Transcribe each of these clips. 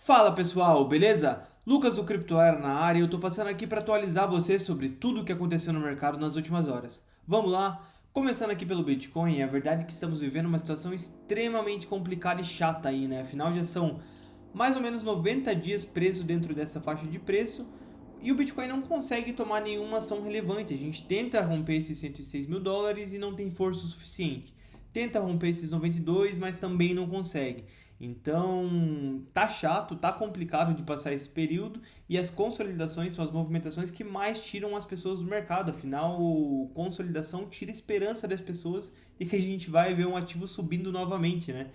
Fala pessoal, beleza? Lucas do CryptoEra na área e eu tô passando aqui para atualizar você sobre tudo o que aconteceu no mercado nas últimas horas. Vamos lá? Começando aqui pelo Bitcoin, é verdade que estamos vivendo uma situação extremamente complicada e chata aí, né? Afinal já são mais ou menos 90 dias preso dentro dessa faixa de preço e o Bitcoin não consegue tomar nenhuma ação relevante. A gente tenta romper esses 106 mil dólares e não tem força o suficiente. Tenta romper esses 92, mas também não consegue. Então, tá chato, tá complicado de passar esse período e as consolidações são as movimentações que mais tiram as pessoas do mercado. Afinal, consolidação tira a esperança das pessoas de que a gente vai ver um ativo subindo novamente, né?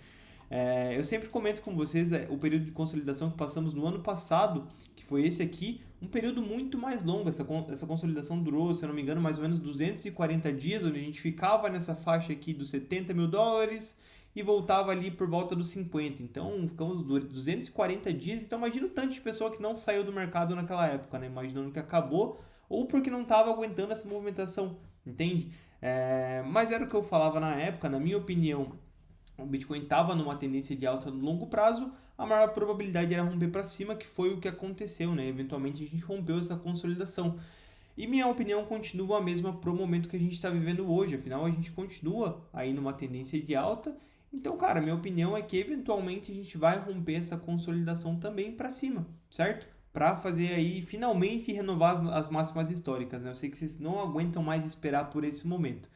Eu sempre comento com vocês o período de consolidação que passamos no ano passado, que foi esse aqui, um período muito mais longo. Essa consolidação durou, se eu não me engano, mais ou menos 240 dias, onde a gente ficava nessa faixa aqui dos 70 mil dólares e voltava ali por volta dos 50. Então, ficamos 240 dias. Então, imagina o tanto de pessoa que não saiu do mercado naquela época, né? Imaginando que acabou ou porque não estava aguentando essa movimentação, entende? Mas era o que eu falava na época, na minha opinião, o Bitcoin estava numa tendência de alta no longo prazo, a maior probabilidade era romper para cima, que foi o que aconteceu, né? Eventualmente a gente rompeu essa consolidação. E minha opinião continua a mesma para o momento que a gente está vivendo hoje, afinal a gente continua aí numa tendência de alta. Então, cara, minha opinião é que eventualmente a gente vai romper essa consolidação também para cima, certo? Para fazer aí finalmente renovar as máximas históricas, né? Eu sei que vocês não aguentam mais esperar por esse momento.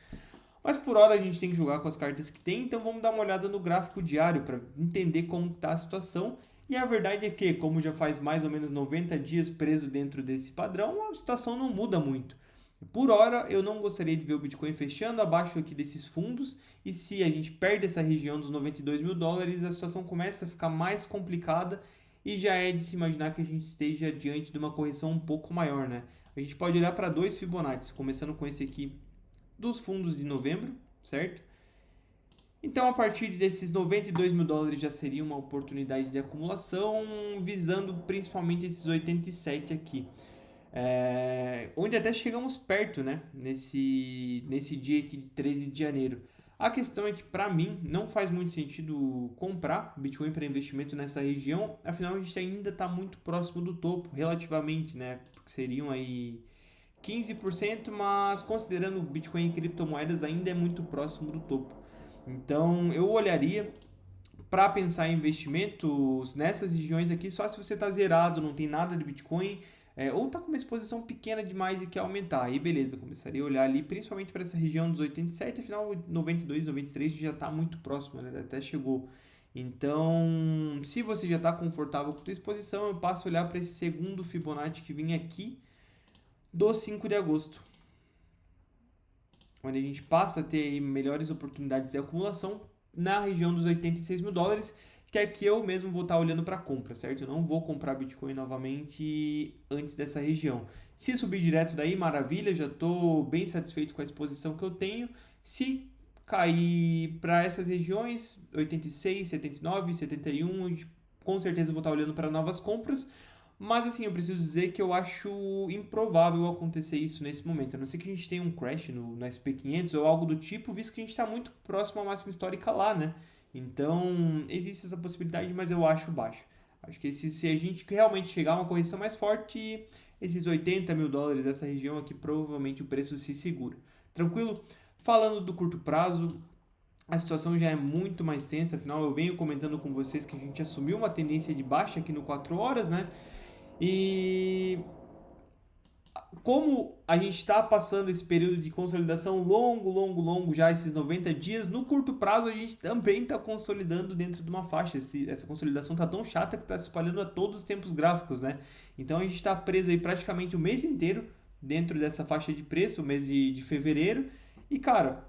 Mas por hora a gente tem que jogar com as cartas que tem, então vamos dar uma olhada no gráfico diário para entender como está a situação. E a verdade é que, como já faz mais ou menos 90 dias preso dentro desse padrão, a situação não muda muito. Por hora, eu não gostaria de ver o Bitcoin fechando abaixo aqui desses fundos, e se a gente perde essa região dos 92 mil dólares, a situação começa a ficar mais complicada e já é de se imaginar que a gente esteja diante de uma correção um pouco maior, né? A gente pode olhar para dois Fibonacci, começando com esse aqui dos fundos de novembro, certo? Então, a partir desses 92 mil dólares já seria uma oportunidade de acumulação, visando principalmente esses 87 aqui. Onde até chegamos perto, né? Nesse dia aqui de 13 de janeiro. A questão é que, para mim, não faz muito sentido comprar Bitcoin para investimento nessa região, afinal, a gente ainda está muito próximo do topo, relativamente, né? Porque seriam aí 15%, mas considerando Bitcoin e criptomoedas ainda é muito próximo do topo. Então eu olharia para pensar em investimentos nessas regiões aqui só se você está zerado, não tem nada de Bitcoin, ou está com uma exposição pequena demais e quer aumentar. Aí beleza, começaria a olhar ali principalmente para essa região dos 87, afinal 92, 93 já está muito próximo, né? Até chegou. Então, se você já está confortável com a sua exposição, eu passo a olhar para esse segundo Fibonacci que vinha aqui do 5 de agosto, onde a gente passa a ter melhores oportunidades de acumulação na região dos 86 mil dólares, que aqui eu mesmo vou estar olhando para compra, certo? Eu não vou comprar Bitcoin novamente antes dessa região. Se subir direto daí, maravilha, já estou bem satisfeito com a exposição que eu tenho. Se cair para essas regiões, 86, 79, 71, com certeza vou estar olhando para novas compras. Mas assim, eu preciso dizer que eu acho improvável acontecer isso nesse momento. A não ser que a gente tenha um crash no SP500 ou algo do tipo, visto que a gente está muito próximo à máxima histórica lá, né? Então, existe essa possibilidade, mas eu acho baixo. Acho que se a gente realmente chegar a uma correção mais forte, esses 80 mil dólares dessa região aqui, provavelmente o preço se segura. Tranquilo? Falando do curto prazo, a situação já é muito mais tensa, afinal eu venho comentando com vocês que a gente assumiu uma tendência de baixa aqui no 4 horas, né? E como a gente está passando esse período de consolidação longo, longo, longo, já esses 90 dias, no curto prazo a gente também está consolidando dentro de uma faixa. Essa consolidação está tão chata que está se espalhando a todos os tempos gráficos, né? Então a gente está preso aí praticamente o mês inteiro dentro dessa faixa de preço, o mês de fevereiro. E cara,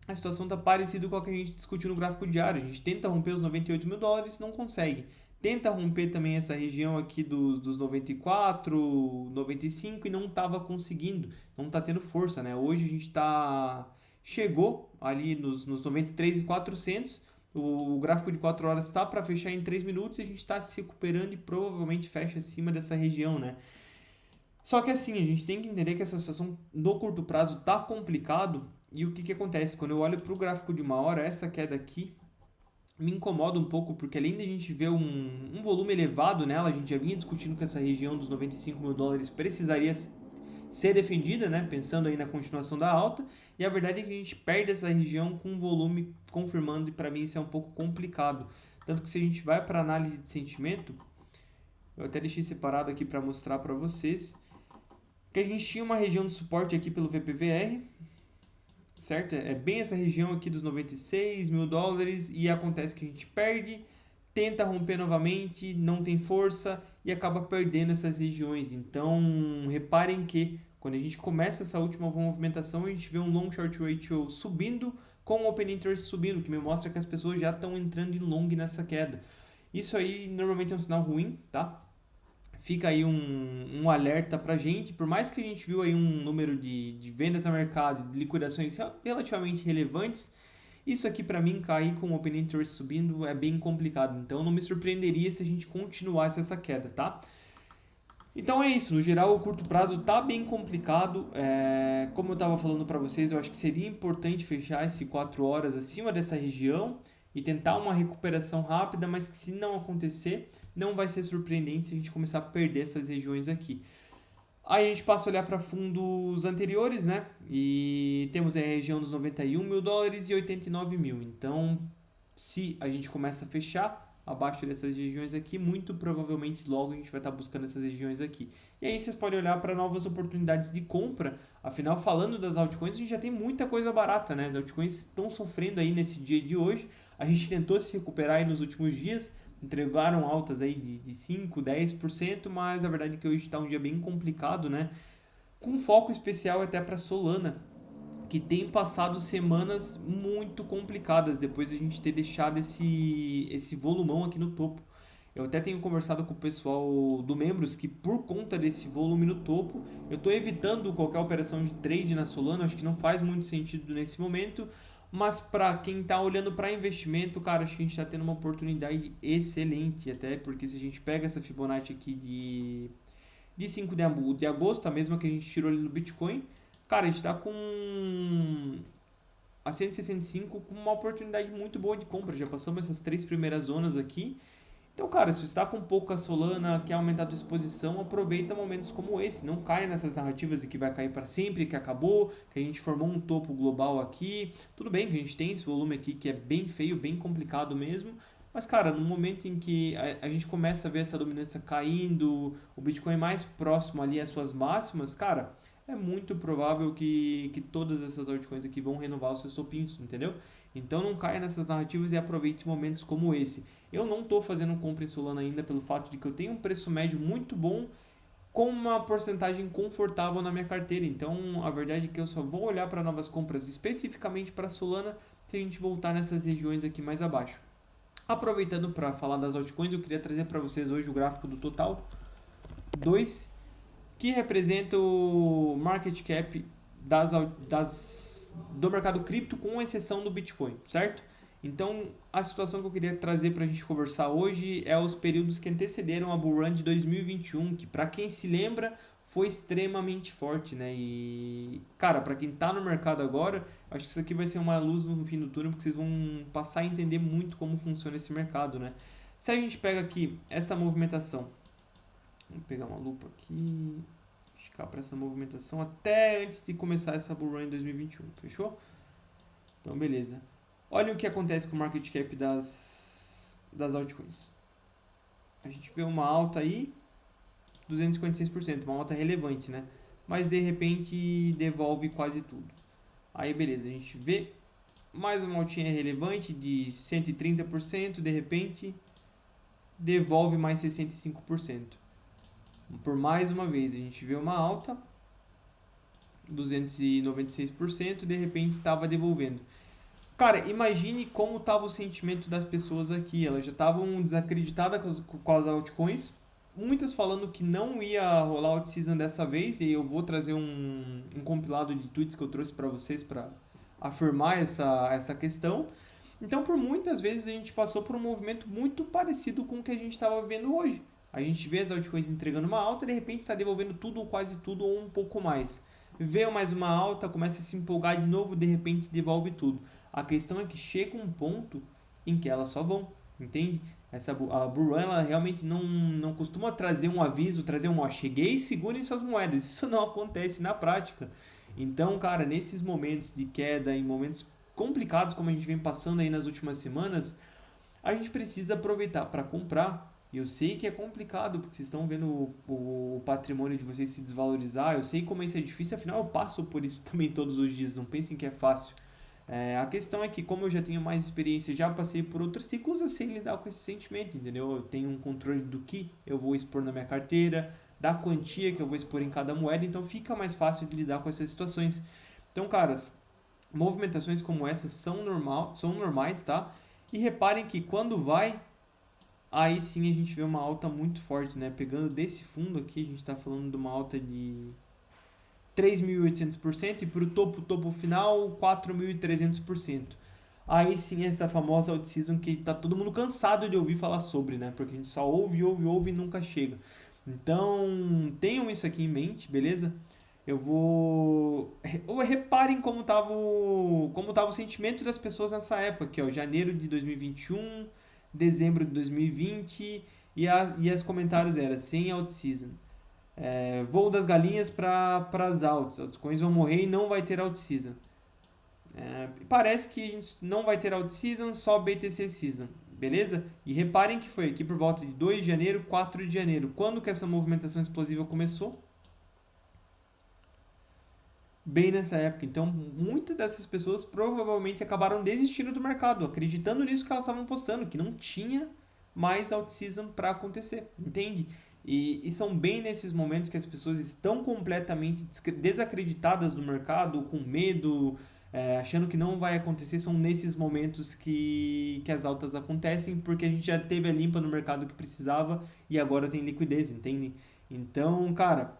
a situação está parecida com a que a gente discutiu no gráfico diário. A gente tenta romper os 98 mil dólares, não consegue. Tenta romper também essa região aqui dos 94, 95 e não estava conseguindo. Não está tendo força, né? Hoje a gente chegou ali nos 93.400. O gráfico de 4 horas está para fechar em 3 minutos e a gente está se recuperando e provavelmente fecha acima dessa região, né? Só que assim, a gente tem que entender que essa situação no curto prazo tá complicado e o que acontece? Quando eu olho para o gráfico de uma hora, essa queda aqui me incomoda um pouco, porque além de a gente ver um volume elevado nela, a gente já vinha discutindo que essa região dos 95 mil dólares precisaria ser defendida, né? Pensando aí na continuação da alta, e a verdade é que a gente perde essa região com um volume confirmando, e para mim isso é um pouco complicado. Tanto que se a gente vai para análise de sentimento, eu até deixei separado aqui para mostrar para vocês, que a gente tinha uma região de suporte aqui pelo VPVR, certo? É bem essa região aqui dos 96 mil dólares e acontece que a gente perde, tenta romper novamente, não tem força e acaba perdendo essas regiões. Então, reparem que quando a gente começa essa última movimentação, a gente vê um long short ratio subindo com o open interest subindo, que me mostra que as pessoas já estão entrando em long nessa queda. Isso aí normalmente é um sinal ruim, tá? Fica aí um alerta pra gente, por mais que a gente viu aí um número de vendas a mercado, de liquidações relativamente relevantes, isso aqui para mim cair com o Open Interest subindo é bem complicado, então não me surpreenderia se a gente continuasse essa queda, tá? Então é isso, no geral o curto prazo tá bem complicado, como eu estava falando para vocês, eu acho que seria importante fechar esse 4 horas acima dessa região e tentar uma recuperação rápida, mas que se não acontecer, não vai ser surpreendente se a gente começar a perder essas regiões aqui. Aí a gente passa a olhar para fundos anteriores, né? E temos aí a região dos 91 mil dólares e 89 mil. Então, se a gente começa a fechar abaixo dessas regiões aqui, muito provavelmente logo a gente vai estar buscando essas regiões aqui. E aí vocês podem olhar para novas oportunidades de compra. Afinal, falando das altcoins, a gente já tem muita coisa barata, né? As altcoins estão sofrendo aí nesse dia de hoje. A gente tentou se recuperar aí nos últimos dias, entregaram altas aí de 5, 10%, mas a verdade é que hoje está um dia bem complicado, né? Com foco especial até para Solana, que tem passado semanas muito complicadas depois de a gente ter deixado esse volumão aqui no topo. Eu até tenho conversado com o pessoal do Membros que por conta desse volume no topo, eu estou evitando qualquer operação de trade na Solana, acho que não faz muito sentido nesse momento, mas para quem está olhando para investimento, cara, acho que a gente está tendo uma oportunidade excelente, até porque se a gente pega essa Fibonacci aqui de 5 de agosto, a mesma que a gente tirou ali no Bitcoin, cara, a gente está com a 165 com uma oportunidade muito boa de compra. Já passamos essas 3 primeiras zonas aqui. Então, cara, se você está com pouca Solana, quer aumentar a sua exposição, aproveita momentos como esse. Não caia nessas narrativas de que vai cair para sempre, que acabou, que a gente formou um topo global aqui. Tudo bem que a gente tem esse volume aqui que é bem feio, bem complicado mesmo. Mas, cara, no momento em que a gente começa a ver essa dominância caindo, o Bitcoin mais próximo ali às suas máximas, cara, é muito provável que todas essas altcoins aqui vão renovar os seus topinhos, entendeu? Então não caia nessas narrativas e aproveite momentos como esse. Eu não estou fazendo compra em Solana ainda pelo fato de que eu tenho um preço médio muito bom com uma porcentagem confortável na minha carteira. Então a verdade é que eu só vou olhar para novas compras especificamente para Solana se a gente voltar nessas regiões aqui mais abaixo. Aproveitando para falar das altcoins, eu queria trazer para vocês hoje o gráfico do Total 2, que representa o market cap do mercado cripto, com exceção do Bitcoin, certo? Então, a situação que eu queria trazer para a gente conversar hoje é os períodos que antecederam a Bull Run de 2021, que para quem se lembra foi extremamente forte, né? E, cara, para quem está no mercado agora, acho que isso aqui vai ser uma luz no fim do túnel, porque vocês vão passar a entender muito como funciona esse mercado, né? Se a gente pega aqui essa movimentação, vou pegar uma lupa aqui, esticar para essa movimentação até antes de começar essa Bull Run em 2021, fechou? Então, beleza. Olha o que acontece com o market cap das altcoins. A gente vê uma alta aí, 256%, uma alta relevante, né? Mas de repente devolve quase tudo. Aí beleza, a gente vê mais uma altinha relevante de 130%, de repente devolve mais 65%. Por mais uma vez, a gente vê uma alta, 296%, de repente estava devolvendo. Cara, imagine como estava o sentimento das pessoas aqui. Elas já estavam desacreditadas com as altcoins. Muitas falando que não ia rolar out-season dessa vez. E eu vou trazer um compilado de tweets que eu trouxe para vocês para afirmar essa questão. Então, por muitas vezes, a gente passou por um movimento muito parecido com o que a gente estava vendo hoje. A gente vê as altcoins entregando uma alta e de repente está devolvendo tudo ou quase tudo ou um pouco mais. Vê mais uma alta, começa a se empolgar de novo, de repente devolve tudo. A questão é que chega um ponto em que elas só vão, entende? A Bull Run, ela realmente não costuma trazer um aviso, trazer um, ó, cheguei, segurem suas moedas. Isso não acontece na prática. Então, cara, nesses momentos de queda, em momentos complicados como a gente vem passando aí nas últimas semanas, a gente precisa aproveitar para comprar. E eu sei que é complicado, porque vocês estão vendo o patrimônio de vocês se desvalorizar. Eu sei como isso é difícil, afinal eu passo por isso também todos os dias. Não pensem que é fácil. A questão é que, como eu já tenho mais experiência, já passei por outros ciclos, eu sei lidar com esse sentimento, entendeu? Eu tenho um controle do que eu vou expor na minha carteira, da quantia que eu vou expor em cada moeda, então fica mais fácil de lidar com essas situações. Então, caras, movimentações como essas são normais, tá? E reparem que quando vai, aí sim a gente vê uma alta muito forte, né? Pegando desse fundo aqui, a gente está falando de uma alta de 3.800% e para o topo final, 4.300%. Aí sim essa famosa out-season que tá todo mundo cansado de ouvir falar sobre, né? Porque a gente só ouve e nunca chega. Então, tenham isso aqui em mente, beleza? Reparem como tava o sentimento das pessoas nessa época aqui, ó. Janeiro de 2021, dezembro de 2020 e as comentários eram sem out-season. Voo das galinhas para as altas. Os coins vão morrer e não vai ter out-season. Parece que a gente não vai ter out-season, só BTC season. Beleza? E reparem que foi aqui por volta de 2 de janeiro, 4 de janeiro. Quando que essa movimentação explosiva começou? Bem nessa época. Então, muitas dessas pessoas provavelmente acabaram desistindo do mercado, acreditando nisso que elas estavam postando, que não tinha mais out-season para acontecer. Entende? E são bem nesses momentos que as pessoas estão completamente desacreditadas do mercado, com medo, achando que não vai acontecer. São nesses momentos que as altas acontecem, porque a gente já teve a limpa no mercado que precisava e agora tem liquidez, entende? Então, cara,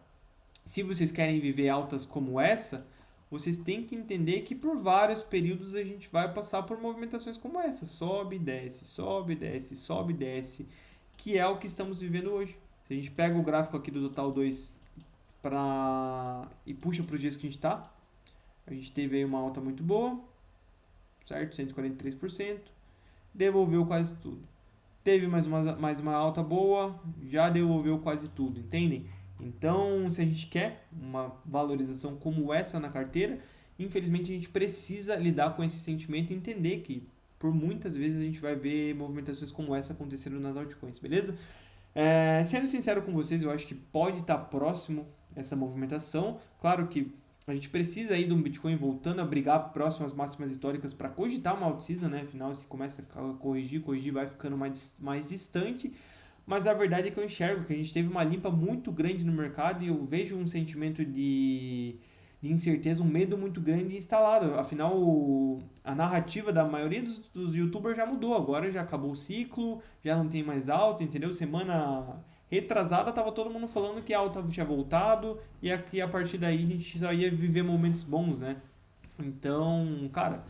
se vocês querem viver altas como essa, vocês têm que entender que por vários períodos a gente vai passar por movimentações como essa. Sobe, desce, sobe, desce, sobe, desce, que é o que estamos vivendo hoje. Se a gente pega o gráfico aqui do Total 2 e puxa para os dias que a gente teve aí uma alta muito boa, certo? 143%, devolveu quase tudo. Teve mais uma alta boa, já devolveu quase tudo, entendem? Então, se a gente quer uma valorização como essa na carteira, infelizmente a gente precisa lidar com esse sentimento e entender que por muitas vezes a gente vai ver movimentações como essa acontecendo nas altcoins, beleza? Sendo sincero com vocês, eu acho que pode estar próximo essa movimentação. Claro que a gente precisa aí de um Bitcoin voltando a brigar próximo às máximas históricas para cogitar uma out-season, né? Afinal, se começa a corrigir, vai ficando mais distante. Mas a verdade é que eu enxergo que a gente teve uma limpa muito grande no mercado e eu vejo um sentimento de incerteza, um medo muito grande instalado. Afinal, a narrativa da maioria dos youtubers já mudou. Agora já acabou o ciclo, já não tem mais alta, entendeu? Semana retrasada tava todo mundo falando que a alta tinha voltado e aqui a partir daí a gente só ia viver momentos bons, né? Então, cara,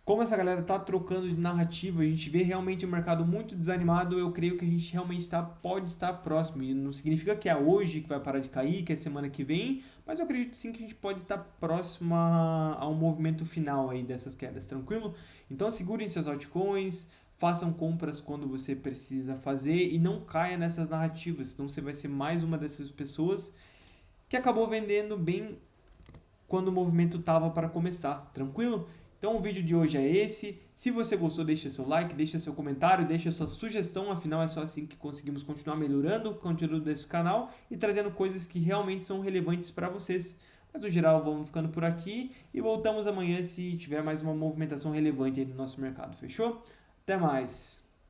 como essa galera tá trocando de narrativa, a gente vê realmente o mercado muito desanimado, eu creio que a gente realmente pode estar próximo. E não significa que é hoje que vai parar de cair, que é semana que vem, mas eu acredito sim que a gente pode estar próximo a um movimento final aí dessas quedas, tranquilo? Então segurem seus altcoins, façam compras quando você precisa fazer e não caia nessas narrativas, senão você vai ser mais uma dessas pessoas que acabou vendendo bem quando o movimento estava para começar, tranquilo? Então o vídeo de hoje é esse. Se você gostou, deixa seu like, deixa seu comentário, deixa sua sugestão, afinal é só assim que conseguimos continuar melhorando o conteúdo desse canal e trazendo coisas que realmente são relevantes para vocês. Mas no geral vamos ficando por aqui e voltamos amanhã se tiver mais uma movimentação relevante aí no nosso mercado, fechou? Até mais!